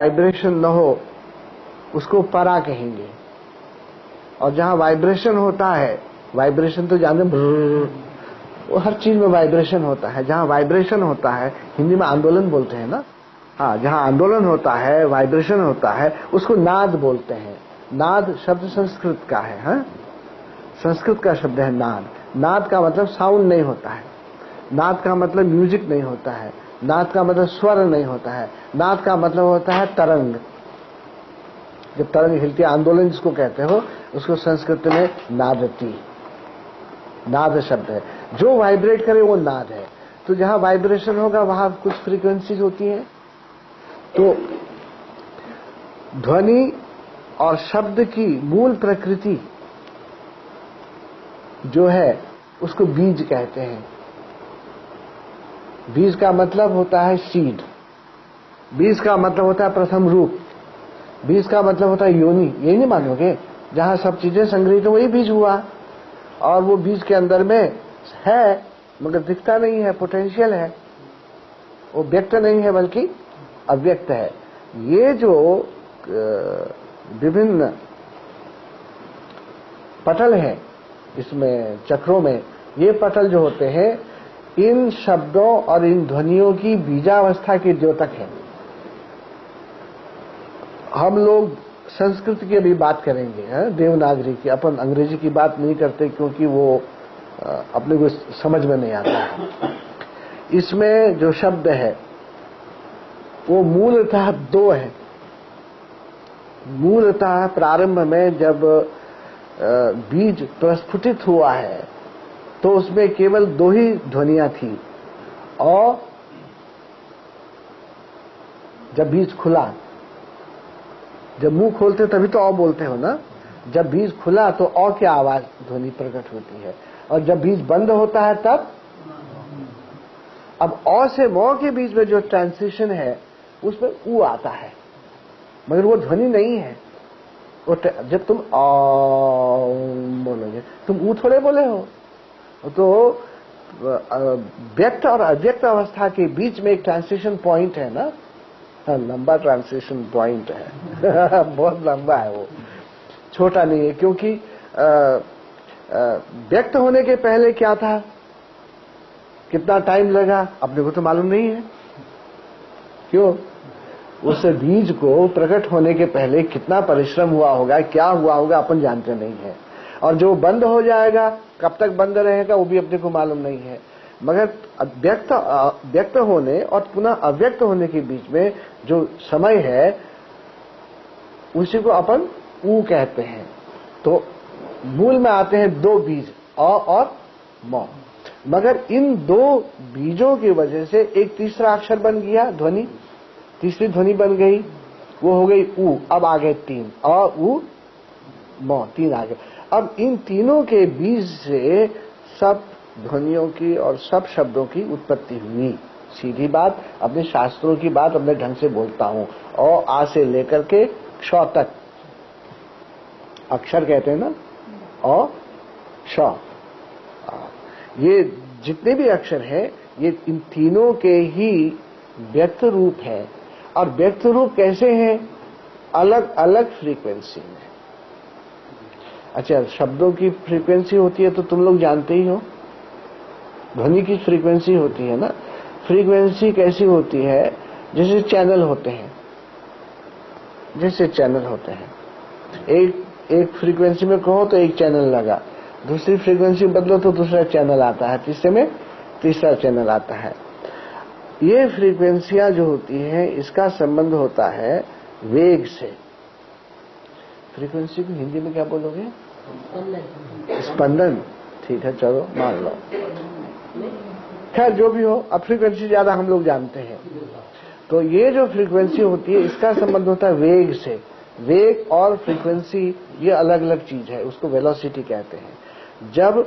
Vibration न हो उसको परा कहेंगे। और जहां वाइब्रेशन होता है, वाइब्रेशन तो जानते वो हर चीज में वाइब्रेशन होता है। जहां वाइब्रेशन होता है, हिंदी में आंदोलन बोलते हैं ना, हाँ, जहां आंदोलन होता है, वाइब्रेशन होता है, उसको नाद बोलते हैं। नाद शब्द संस्कृत का है, हाँ? संस्कृत का शब्द है नाद। नाद का मतलब साउंड नहीं होता है, नाद का मतलब म्यूजिक नहीं होता है, नाद का मतलब स्वर नहीं होता है, नाद का मतलब होता है तरंग। जब तरंग हिलती है, आंदोलन जिसको कहते हो, उसको संस्कृत में नादती, नाद शब्द है। जो वाइब्रेट करे वो नाद है। तो जहां वाइब्रेशन होगा वहां कुछ फ्रीक्वेंसीज होती है। तो ध्वनि और शब्द की मूल प्रकृति जो है उसको बीज कहते हैं। बीज का मतलब होता है सीड, बीज का मतलब होता है प्रथम रूप, बीज का मतलब होता है योनि। ये नहीं मानोगे, जहां सब चीजें संग्रहित हो वही बीज हुआ। और वो बीज के अंदर में है मगर दिखता नहीं है, पोटेंशियल है, वो व्यक्त नहीं है बल्कि अव्यक्त है। ये जो विभिन्न पटल है इसमें चक्रों में, ये पटल जो होते हैं इन शब्दों और इन ध्वनियों की बीजावस्था के द्योतक है। हम लोग संस्कृत की अभी बात करेंगे, देवनागरी की। अपन अंग्रेजी की बात नहीं करते क्योंकि वो अपने को समझ में नहीं आता है। इसमें जो शब्द है वो मूलतः दो है। मूलतः प्रारंभ में जब बीज प्रस्फुटित हुआ है तो उसमें केवल दो ही ध्वनियां थी। और जब बीज खुला, जब मुंह खोलते तभी तो अ बोलते हो ना, जब बीज खुला तो अ की आवाज ध्वनि प्रकट होती है। और जब बीज बंद होता है तब अब अ से म के बीच में जो ट्रांसिशन है उसमें ऊ आता है, मगर वो ध्वनि नहीं है। वो जब तुम अ बोलोगे, तुम ऊ थोड़े बोले हो। तो व्यक्त और अव्यक्त अवस्था के बीच में एक ट्रांसिशन पॉइंट है ना, लंबा ट्रांसिशन पॉइंट है बहुत लंबा है वो, छोटा नहीं है। क्योंकि व्यक्त होने के पहले क्या था, कितना टाइम लगा अपने को तो मालूम नहीं है। क्यों? उस बीज को प्रकट होने के पहले कितना परिश्रम हुआ होगा, क्या हुआ होगा, अपन जानते नहीं है। और जो बंद हो जाएगा, कब तक बंद रहेगा वो भी अपने को मालूम नहीं है। मगर व्यक्त होने और पुनः अव्यक्त होने के बीच में जो समय है उसी को अपन ऊ कहते हैं। तो मूल में आते हैं दो बीज, अ और म। मगर इन दो बीजों की वजह से एक तीसरा अक्षर बन गया, ध्वनि, तीसरी ध्वनि बन गई, वो हो गई ऊ। अब आ गए तीन, अ ऊ म, तीन आ गए। अब इन तीनों के बीज से सब ध्वनियों की और सब शब्दों की उत्पत्ति हुई। सीधी बात, अपने शास्त्रों की बात अपने ढंग से बोलता हूं। और आ से लेकर के क्ष तक अक्षर कहते हैं ना, अ श, ये जितने भी अक्षर हैं ये इन तीनों के ही व्यक्त रूप है। और व्यक्त रूप कैसे हैं? अलग अलग फ्रीक्वेंसी में। अच्छा, शब्दों की फ्रीक्वेंसी होती है तो तुम लोग जानते ही हो, ध्वनि की फ्रीक्वेंसी होती है ना। फ्रीक्वेंसी कैसी होती है? जैसे चैनल होते हैं, जैसे चैनल होते हैं, एक फ्रीक्वेंसी में कहो तो एक चैनल लगा, दूसरी फ्रीक्वेंसी बदलो तो दूसरा चैनल आता है, तीसरे में तीसरा चैनल आता है। ये फ्रीक्वेंसियां जो होती हैं इसका संबंध होता है वेग से। फ्रीक्वेंसी को हिंदी में क्या बोलोगे? स्पंदन। ठीक है, चलो मान लो, खैर जो भी हो, अब फ्रीक्वेंसी ज्यादा हम लोग जानते हैं। तो ये जो फ्रीक्वेंसी होती है इसका संबंध होता है वेग से। वेग और फ्रीक्वेंसी ये अलग अलग चीज है, उसको वेलोसिटी कहते हैं। जब